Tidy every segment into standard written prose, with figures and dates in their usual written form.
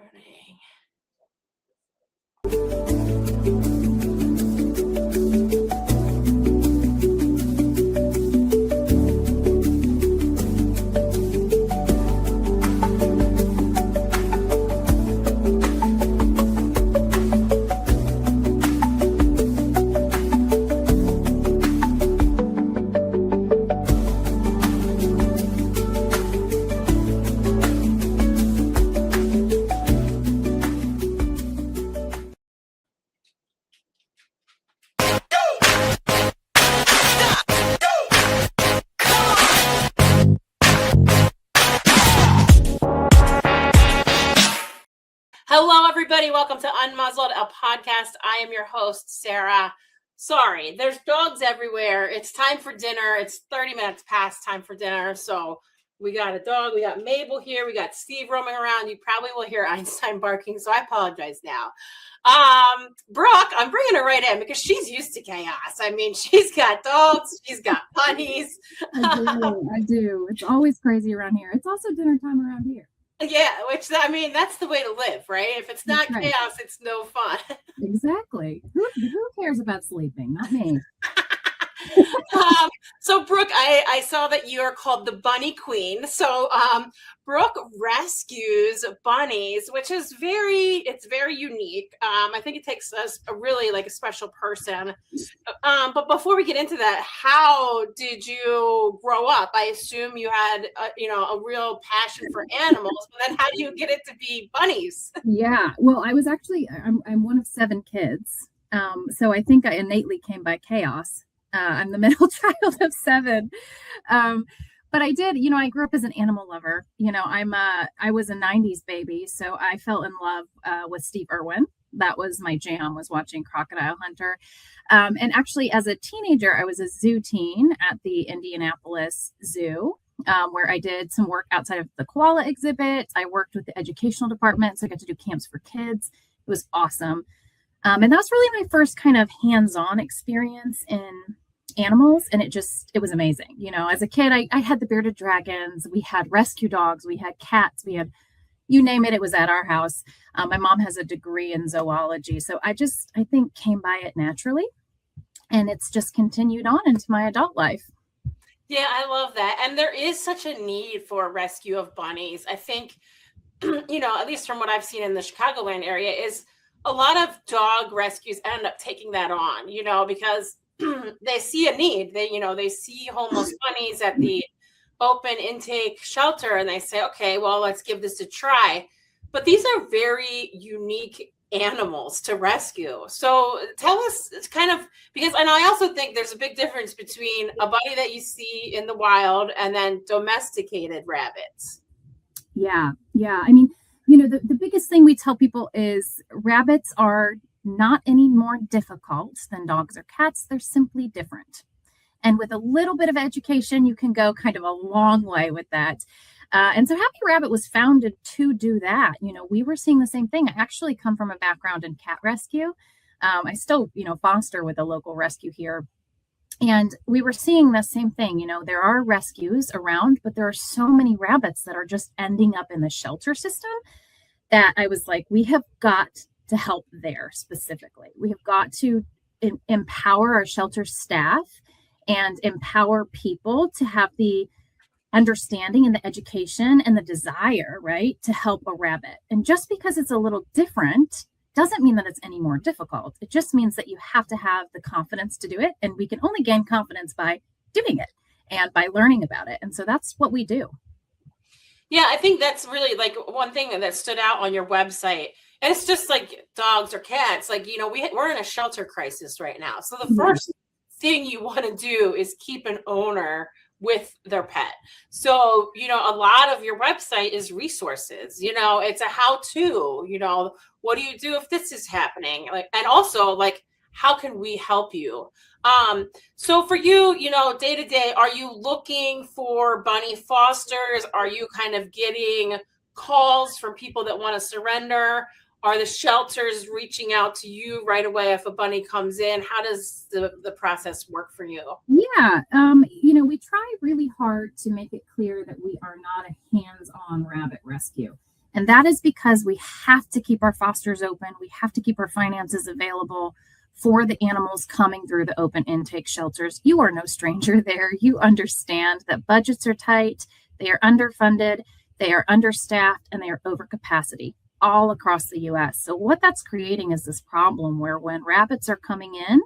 Recording. Hello, everybody. Welcome to Unmuzzled, a podcast. I am your host, Sarah. Sorry, there's dogs everywhere. It's time for dinner. It's 30 minutes past time for dinner. So we got a dog. We got Mabel here. We got Steve roaming around. You probably will hear Einstein barking, so I apologize now. Brooke, I'm bringing her right in because she's used to chaos. I mean, she's got dogs. She's got bunnies. I do. It's always crazy around here. It's also dinner time around here. Yeah, which, I mean, that's the way to live, right? If it's not chaos, it's no fun. Exactly. Who cares about sleeping? Not me. So Brooke, I saw that you are called the Bunny Queen. So Brooke rescues bunnies, which is very unique. I think it takes us a really like a special person. But before we get into that, how did you grow up? I assume you had a real passion for animals, but then how do you get it to be bunnies? Yeah. Well, I was actually I'm one of 7 kids. So I think I innately came by chaos. I'm the middle child of 7. But I did, I grew up as an animal lover. I was a 90s baby. So I fell in love with Steve Irwin. That was my jam, was watching Crocodile Hunter. And actually, as a teenager, I was a zoo teen at the Indianapolis Zoo, where I did some work outside of the koala exhibit. I worked with the educational department. So I got to do camps for kids. It was awesome. And that was really my first kind of hands-on experience in animals, and it was amazing. As a kid, I had the bearded dragons, we had rescue dogs, we had cats, we had you name it, it was at our house. My mom has a degree in zoology, so I think came by it naturally, and it's just continued on into my adult life. Yeah, I love that. And there is such a need for rescue of bunnies. I think at least from what I've seen in the Chicagoland area, is a lot of dog rescues end up taking that on, because they see a need. They see homeless bunnies at the open intake shelter and they say, okay, well, let's give this a try. But these are very unique animals to rescue. So tell us, it's kind of, because, and I also think there's a big difference between a bunny that you see in the wild and then domesticated rabbits. Yeah. I mean, the biggest thing we tell people is rabbits are not any more difficult than dogs or cats. They're simply different. And with a little bit of education, you can go kind of a long way with that. And so Happy Rabbit was founded to do that. We were seeing the same thing. I actually come from a background in cat rescue. I still, foster with a local rescue here. And we were seeing the same thing. There are rescues around, but there are so many rabbits that are just ending up in the shelter system that I was like, we have got to help there specifically. We have got to empower our shelter staff and empower people to have the understanding and the education and the desire, right, to help a rabbit. And just because it's a little different doesn't mean that it's any more difficult. It just means that you have to have the confidence to do it. And we can only gain confidence by doing it and by learning about it. And so that's what we do. Yeah, I think that's really like one thing that stood out on your website. And it's just like dogs or cats, like, we're in a shelter crisis right now. So the first thing you want to do is keep an owner with their pet. So, a lot of your website is resources, it's a how-to, what do you do if this is happening? And also how can we help you? So for you, day to day, are you looking for bunny fosters? Are you kind of getting calls from people that want to surrender? Are the shelters reaching out to you right away if a bunny comes in? How does the process work for you? Yeah, we try really hard to make it clear that we are not a hands-on rabbit rescue. And that is because we have to keep our fosters open. We have to keep our finances available for the animals coming through the open intake shelters. You are no stranger there. You understand that budgets are tight, they are underfunded, they are understaffed, and they are over capacity all across the US. So what that's creating is this problem where when rabbits are coming in,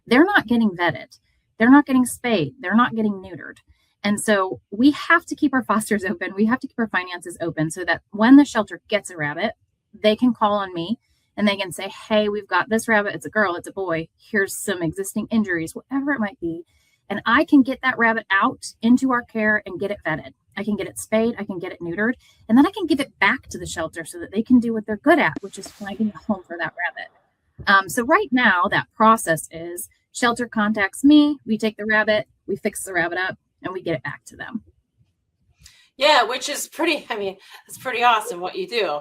they're not getting vetted, they're not getting spayed, they're not getting neutered. And so we have to keep our fosters open. We have to keep our finances open so that when the shelter gets a rabbit, they can call on me and they can say, hey, we've got this rabbit. It's a girl, it's a boy. Here's some existing injuries, whatever it might be. And I can get that rabbit out into our care and get it vetted. I can get it spayed, I can get it neutered, and then I can give it back to the shelter so that they can do what they're good at, which is finding a home for that rabbit. So right now, that process is shelter contacts me, we take the rabbit, we fix the rabbit up, and we get it back to them. Yeah, which is pretty, I mean, it's pretty awesome what you do.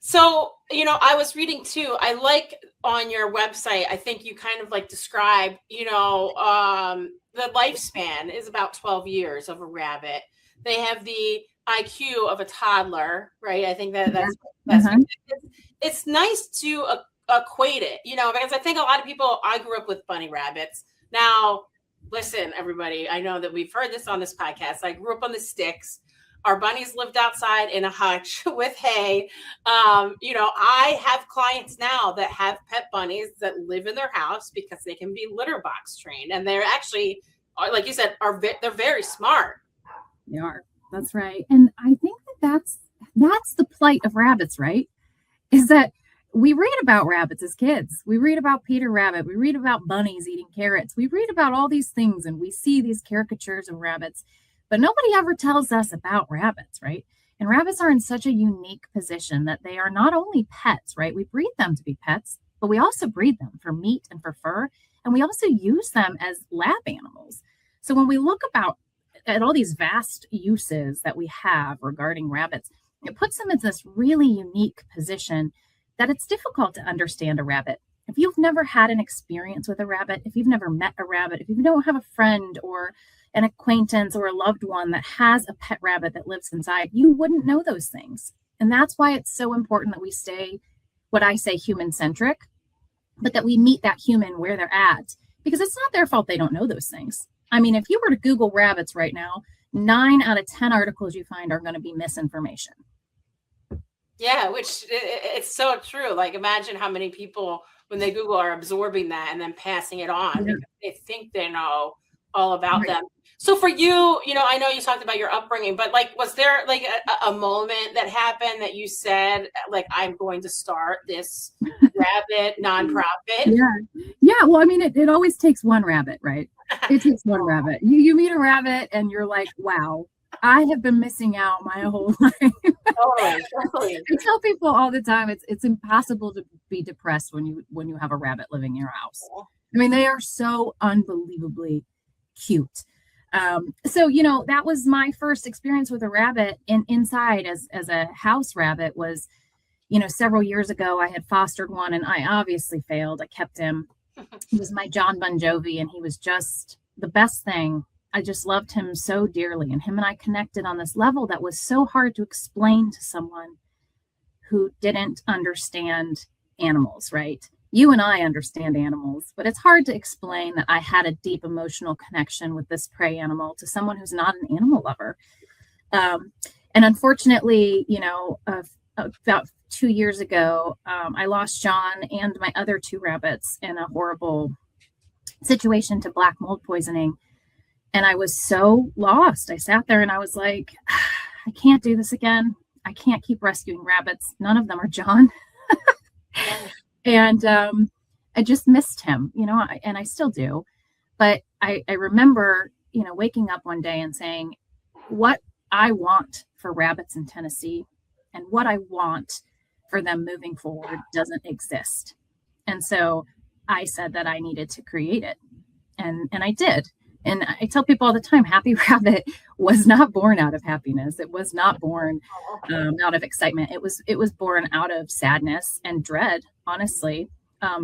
So, I was reading too, I like on your website, I think you kind of like describe, the lifespan is about 12 years of a rabbit. They have the IQ of a toddler, right? I think that's it's nice to equate it, because I think a lot of people, I grew up with bunny rabbits. Now, listen, everybody, I know that we've heard this on this podcast. I grew up on the sticks. Our bunnies lived outside in a hutch with hay. I have clients now that have pet bunnies that live in their house because they can be litter box trained. And they're actually, like you said, they're very smart. They are. That's right. And I think that's the plight of rabbits, right? Is that we read about rabbits as kids. We read about Peter Rabbit. We read about bunnies eating carrots. We read about all these things and we see these caricatures of rabbits, but nobody ever tells us about rabbits, right? And rabbits are in such a unique position that they are not only pets, right? We breed them to be pets, but we also breed them for meat and for fur. And we also use them as lab animals. So when we look at all these vast uses that we have regarding rabbits, it puts them in this really unique position that it's difficult to understand a rabbit. If you've never had an experience with a rabbit, if you've never met a rabbit, if you don't have a friend or an acquaintance or a loved one that has a pet rabbit that lives inside, you wouldn't know those things. And that's why it's so important that we stay, what I say, human-centric, but that we meet that human where they're at, because it's not their fault they don't know those things. I mean, if you were to Google rabbits right now, 9 out of 10 articles you find are going to be misinformation. Yeah, which it's so true. Like, imagine how many people, when they Google, are absorbing that and then passing it on because they think they know all about them. So for you, I know you talked about your upbringing, but like, was there like a moment that happened that you said, like, I'm going to start this rabbit nonprofit? Yeah. Well, I mean, it always takes one rabbit, right? It takes one rabbit. You meet a rabbit and you're like, wow, I have been missing out my whole life. Totally. I tell people all the time, it's impossible to be depressed when you have a rabbit living in your house. I mean, they are so unbelievably cute. So that was my first experience with a rabbit inside as a house rabbit was, several years ago. I had fostered one and I obviously failed. I kept him. He was my John Bon Jovi and he was just the best thing. I just loved him so dearly, and him and I connected on this level that was so hard to explain to someone who didn't understand animals, right? You and I understand animals, but it's hard to explain that I had a deep emotional connection with this prey animal to someone who's not an animal lover. And unfortunately, about 2 years ago, I lost John and my other 2 rabbits in a horrible situation to black mold poisoning. And I was so lost. I sat there and I was like, I can't do this again. I can't keep rescuing rabbits. None of them are John. And I just missed him, and I still do. But I remember, waking up one day and saying, what I want for rabbits in Tennessee and what I want for them moving forward doesn't exist. And so I said that I needed to create it. And I did. And I tell people all the time, Happy Rabbit was not born out of happiness. It was not born out of excitement. It was born out of sadness and dread, honestly,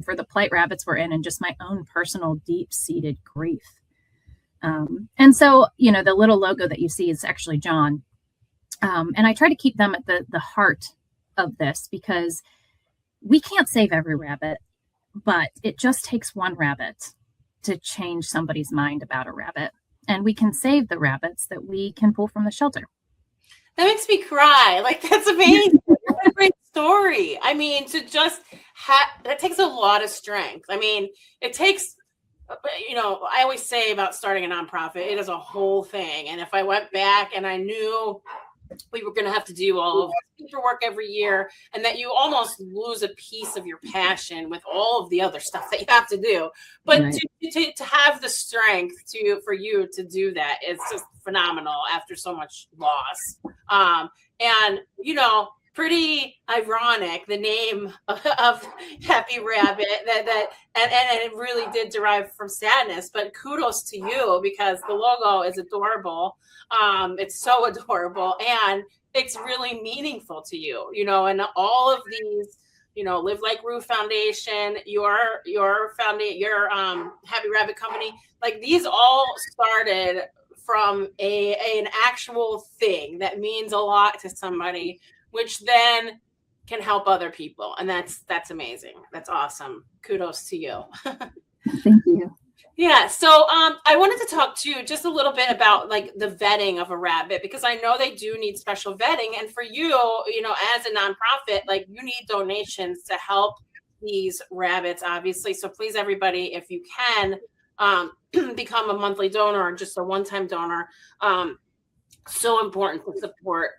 for the plight rabbits we're in and just my own personal deep-seated grief. And so, the little logo that you see is actually John. And I try to keep them at the heart of this, because we can't save every rabbit, but it just takes one rabbit to change somebody's mind about a rabbit. And we can save the rabbits that we can pull from the shelter. That makes me cry. Like, that's amazing. What a great story. I mean, to just that takes a lot of strength. I mean, it takes, I always say about starting a nonprofit, it is a whole thing. And if I went back and I knew we were going to have to do all of the paperwork every year, and that you almost lose a piece of your passion with all of the other stuff that you have to do. But right. to have the strength for you to do that, it's just phenomenal after so much loss. And, pretty ironic, the name of Happy Rabbit, and it really did derive from sadness, but kudos to you, because the logo is adorable. It's so adorable, and it's really meaningful to you, and all of these, Live Like Rue Foundation, your foundation, your Happy Rabbit company, like these all started from an actual thing that means a lot to somebody, which then can help other people. And that's amazing. That's awesome. Kudos to you. Thank you. Yeah. So I wanted to talk to you just a little bit about like the vetting of a rabbit, because I know they do need special vetting. And for you, as a nonprofit, like you need donations to help these rabbits, obviously. So please, everybody, if you can become a monthly donor or just a one-time donor, so important to support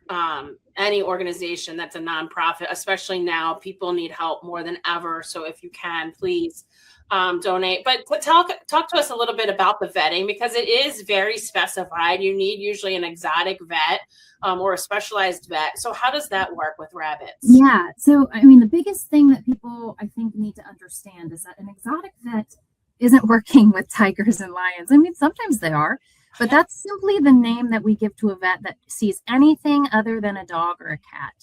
any organization that's a nonprofit, especially now. People need help more than ever. So if you can, please donate. But talk to us a little bit about the vetting, because it is very specified. You need usually an exotic vet or a specialized vet. So how does that work with rabbits? Yeah. So, I mean, the biggest thing that people, I think, need to understand is that an exotic vet isn't working with tigers and lions. I mean, sometimes they are. But that's simply the name that we give to a vet that sees anything other than a dog or a cat.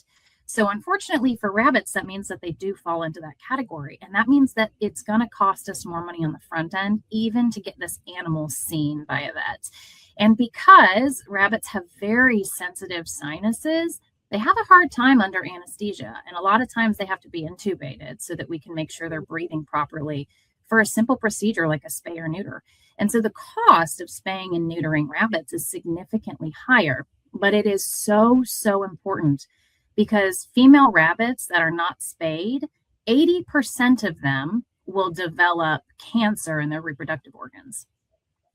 So unfortunately for rabbits, that means that they do fall into that category. And that means that it's going to cost us more money on the front end, even to get this animal seen by a vet. And because rabbits have very sensitive sinuses, they have a hard time under anesthesia. And a lot of times they have to be intubated so that we can make sure they're breathing properly for a simple procedure like a spay or neuter. And so the cost of spaying and neutering rabbits is significantly higher, but it is so, so important, because female rabbits that are not spayed, 80% of them will develop cancer in their reproductive organs.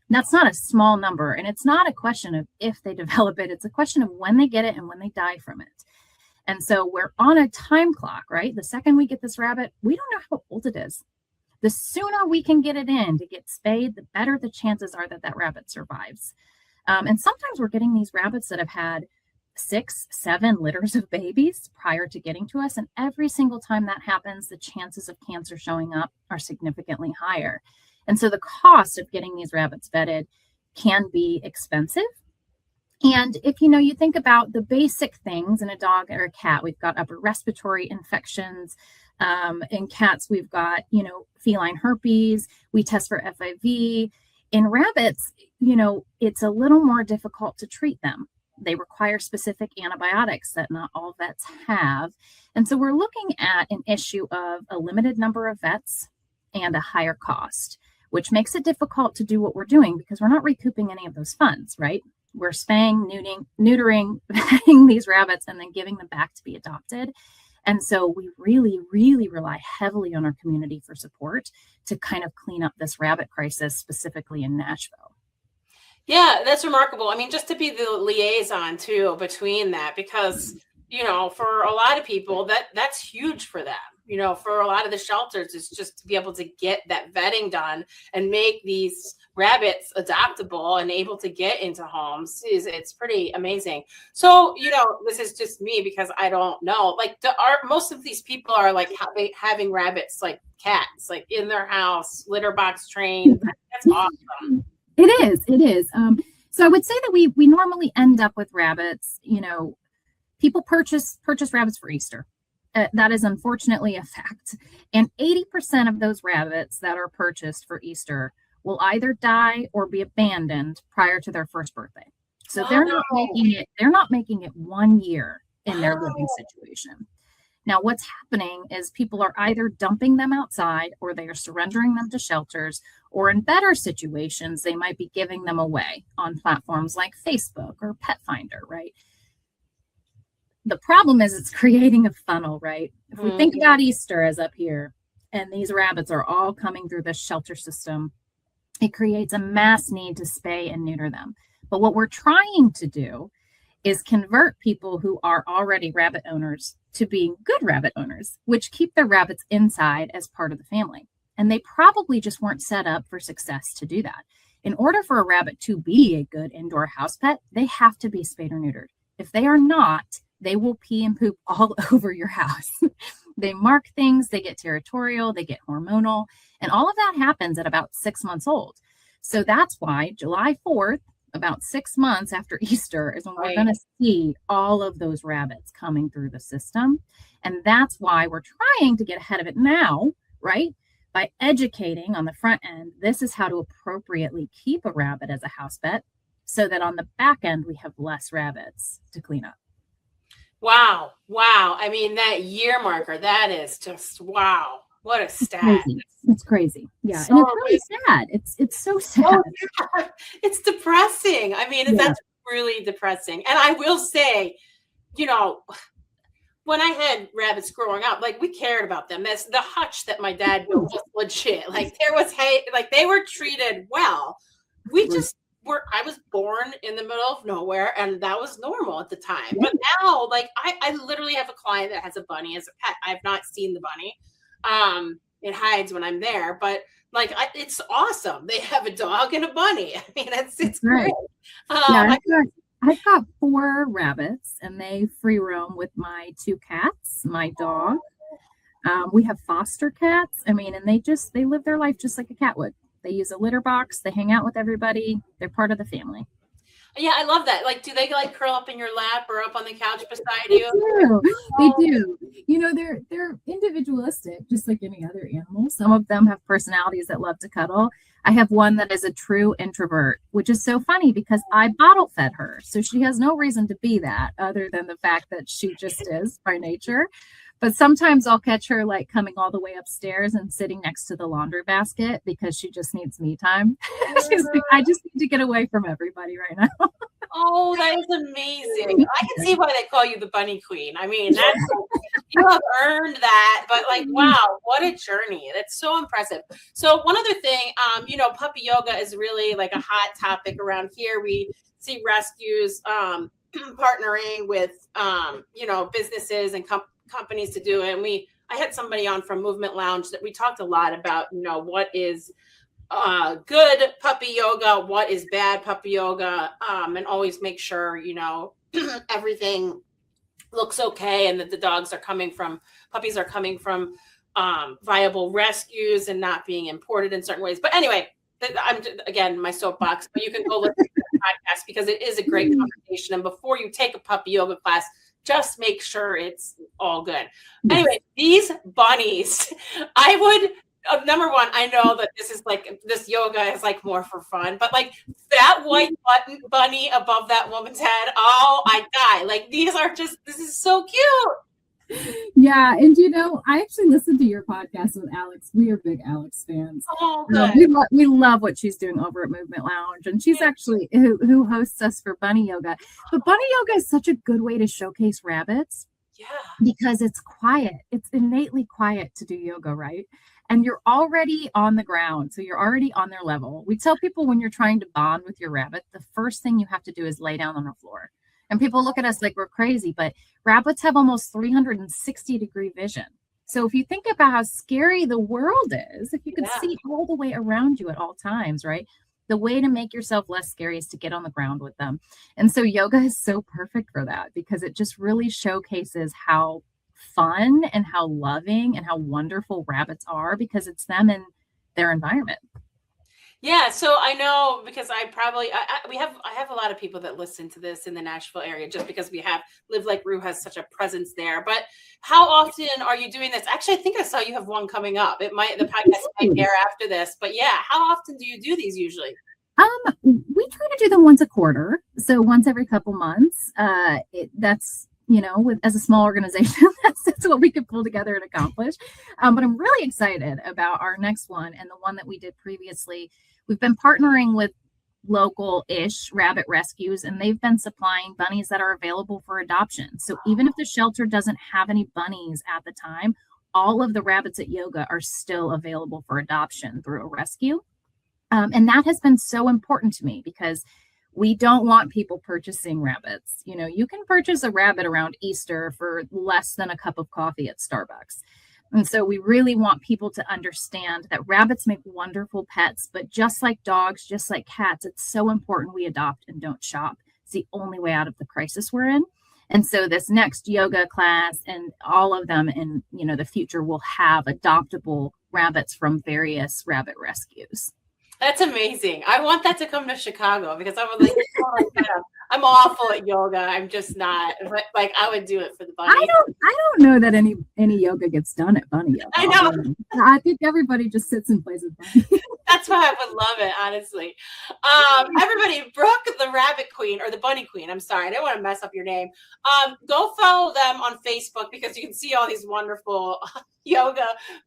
That's not a small number, and it's not a question of if they develop it, it's a question of when they get it and when they die from it. And so we're on a time clock, right? The second we get this rabbit, we don't know how old it is. The sooner we can get it in to get spayed, the better the chances are that that rabbit survives. And sometimes we're getting these rabbits that have had 6, 7 litters of babies prior to getting to us. And every single time that happens, the chances of cancer showing up are significantly higher. And so the cost of getting these rabbits vetted can be expensive. And if you think about the basic things in a dog or a cat, we've got upper respiratory infections. In cats, we've got, feline herpes. We test for FIV. In rabbits, it's a little more difficult to treat them. They require specific antibiotics that not all vets have. And so we're looking at an issue of a limited number of vets and a higher cost, which makes it difficult to do what we're doing because we're not recouping any of those funds, right? We're spaying, neutering, vetting these rabbits and then giving them back to be adopted. And so we really, really rely heavily on our community for support to kind of clean up this rabbit crisis, specifically in Nashville. Yeah, that's remarkable. I mean, just to be the liaison too between that, because, for a lot of people that's huge for them. For a lot of the shelters, it's just to be able to get that vetting done and make these rabbits adoptable and able to get into homes it's pretty amazing. So, this is just me because I don't know, like most of these people are like having rabbits like cats, like in their house, litter box trained. That's awesome. It is. So I would say that we normally end up with rabbits, people purchase rabbits for Easter. That is unfortunately a fact. And 80% of those rabbits that are purchased for Easter will either die or be abandoned prior to their first birthday. So they're not making it 1 year in their living situation. Now, what's happening is people are either dumping them outside or they are surrendering them to shelters, or in better situations, they might be giving them away on platforms like Facebook or Pet Finder, right? The problem is it's creating a funnel, right? If we think about Easter as up here, and these rabbits are all coming through this shelter system, it creates a mass need to spay and neuter them. But what we're trying to do is convert people who are already rabbit owners to being good rabbit owners, which keep their rabbits inside as part of the family. And they probably just weren't set up for success to do that. In order for a rabbit to be a good indoor house pet, they have to be spayed or neutered. If they are not, they will pee and poop all over your house. They mark things, they get territorial, they get hormonal, and all of that happens at about 6 months old. So that's why July 4th, about 6 months after Easter, is when we're going to see all of those rabbits coming through the system. And that's why we're trying to get ahead of it now, right? By educating on the front end, this is how to appropriately keep a rabbit as a house pet so that on the back end, we have less rabbits to clean up. Wow. I mean, that year marker, that is just, wow. What a stat. It's crazy. Yeah. So and it's really sad. It's so sad. Oh, yeah. It's depressing. I mean, that's really depressing. And I will say, you know, when I had rabbits growing up, like we cared about them. That's the hutch that my dad built was legit. Like there was like they were treated well. We just I was born in the middle of nowhere, and that was normal at the time. But now, like I literally have a client that has a bunny as a pet. I've not seen the bunny. It hides when I'm there, but like it's awesome. They have a dog and a bunny. I mean, it's great. I've got 4 rabbits, and they free roam with my 2 cats, my dog. We have foster cats. I mean, and they live their life just like a cat would. They use a litter box. They hang out with everybody. They're part of the family. Yeah, I love that. Like, do they like curl up in your lap or up on the couch beside you? They do. You know, they're individualistic, just like any other animal. Some of them have personalities that love to cuddle. I have one that is a true introvert, which is so funny because I bottle fed her. So she has no reason to be that other than the fact that she just is by nature. But sometimes I'll catch her like coming all the way upstairs and sitting next to the laundry basket because she just needs me time. She's like, I just need to get away from everybody right now. Oh, that is amazing. I can see why they call you the bunny queen. I mean, you have earned that, but like, wow, what a journey. That's so impressive. So one other thing, you know, puppy yoga is really like a hot topic around here. We see rescues partnering with, you know, businesses and companies to do it. And I had somebody on from Movement Lounge that we talked a lot about, you know, what is good puppy yoga, what is bad puppy yoga, and always make sure, you know, everything looks okay and that the puppies are coming from viable rescues and not being imported in certain ways. But anyway, I'm again my soapbox, but you can go listen to the podcast because it is a great conversation. And before you take a puppy yoga class, just make sure it's all good. Anyway, these bunnies, I would, number one, I know that this yoga is like more for fun, but like that white bunny above that woman's head, oh, I die. Like this is so cute. Yeah, and you know, I actually listened to your podcast with Alex. We are big Alex fans. Oh, good. We love what she's doing over at Movement Lounge, and she's actually who hosts us for bunny yoga. But bunny yoga is such a good way to showcase rabbits. Yeah, because it's quiet. It's innately quiet to do yoga, right? And you're already on the ground, so you're already on their level. We tell people when you're trying to bond with your rabbit, the first thing you have to do is lay down on the floor. And people look at us like we're crazy, but rabbits have almost 360-degree vision. So if you think about how scary the world is, if you can see all the way around you at all times, right? The way to make yourself less scary is to get on the ground with them. And so yoga is so perfect for that because it just really showcases how fun and how loving and how wonderful rabbits are because it's them and their environment. Yeah, so I know because I have a lot of people that listen to this in the Nashville area just because we have Live Like Rue has such a presence there. But how often are you doing this? Actually, I think I saw you have one coming up. The podcast might air after this, but yeah, how often do you do these usually? We try to do them once a quarter, so once every couple months. That's as a small organization, that's what we could pull together and accomplish. But I'm really excited about our next one and the one that we did previously. We've been partnering with local-ish rabbit rescues, and they've been supplying bunnies that are available for adoption. So even if the shelter doesn't have any bunnies at the time, all of the rabbits at Yoga are still available for adoption through a rescue. And that has been so important to me because we don't want people purchasing rabbits. You can purchase a rabbit around Easter for less than a cup of coffee at Starbucks. And so we really want people to understand that rabbits make wonderful pets, but just like dogs, just like cats, it's so important we adopt and don't shop. It's the only way out of the crisis we're in. And so this next yoga class and all of them in the future will have adoptable rabbits from various rabbit rescues. That's amazing. I want that to come to Chicago because I would I'm awful at yoga. I'm just not. But I would do it for the bunny. I don't know that any yoga gets done at bunny yoga. I know. I think everybody just sits and plays with bunny. That's why I would love it, honestly. Everybody, Brooke, the rabbit queen, or the bunny queen, I'm sorry, I didn't want to mess up your name. Go follow them on Facebook because you can see all these wonderful yoga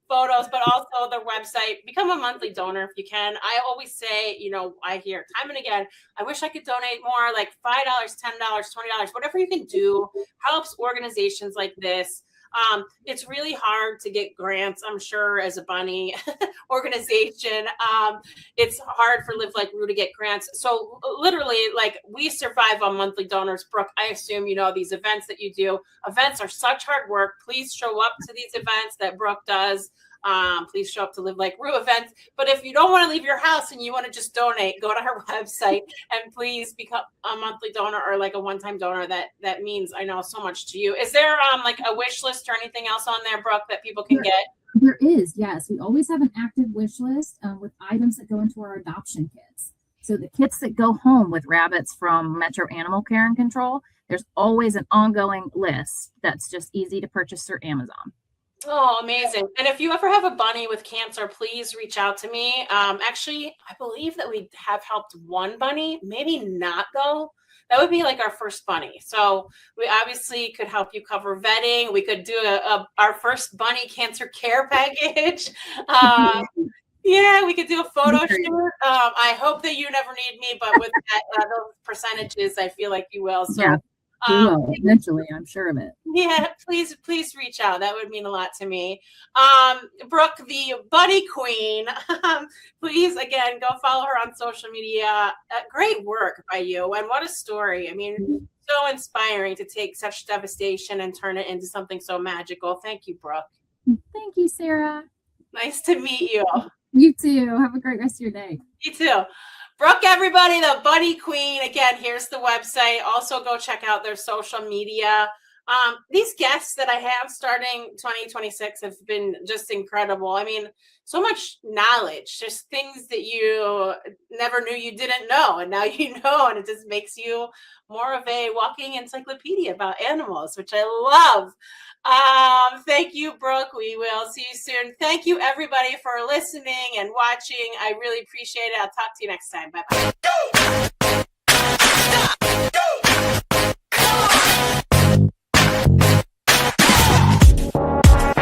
photos, but also their website. Become a monthly donor if you can. I always say, I hear time and again, I wish I could donate more, like $5, $10, $20, whatever you can do helps organizations like this. It's really hard to get grants, I'm sure, as a bunny organization. It's hard for Live Like Rue to get grants. So literally, we survive on monthly donors. Brooke, I assume these events that you do. Events are such hard work. Please show up to these events that Brooke does. Please show up to Live Like Rue events. But if you don't want to leave your house and you want to just donate, go to her website and please become a monthly donor or a one-time donor. That means, I know, so much to you. Is there a wish list or anything else on there, Brooke, that people can get? There is, yes. We always have an active wish list with items that go into our adoption kits. So the kits that go home with rabbits from Metro Animal Care and Control, there's always an ongoing list that's just easy to purchase through Amazon. Oh, amazing. And if you ever have a bunny with cancer, please reach out to me. Actually, I believe that we have helped one bunny, maybe not though. That would be our first bunny. So we obviously could help you cover vetting. We could do our first bunny cancer care package. Yeah, we could do a photo shoot. I hope that you never need me, but with those percentages, I feel like you will. So. Yeah. Will, eventually, I'm sure of it. Yeah, please reach out. That would mean a lot to me. Brooke, the bunny queen, please, again, go follow her on social media. Great work by you. And what a story. I mean, so inspiring to take such devastation and turn it into something so magical. Thank you, Brooke. Thank you, Sarah. Nice to meet you. You too. Have a great rest of your day. You too. Brooke, everybody, the bunny queen. Again, here's the website. Also, go check out their social media. These guests that I have starting 2026 have been just incredible. I mean, so much knowledge, just things that you never knew you didn't know. And now you know, and it just makes you more of a walking encyclopedia about animals, which I love. Thank you, Brooke. We will see you soon. Thank you, everybody, for listening and watching. I really appreciate it. I'll talk to you next time. Bye-bye.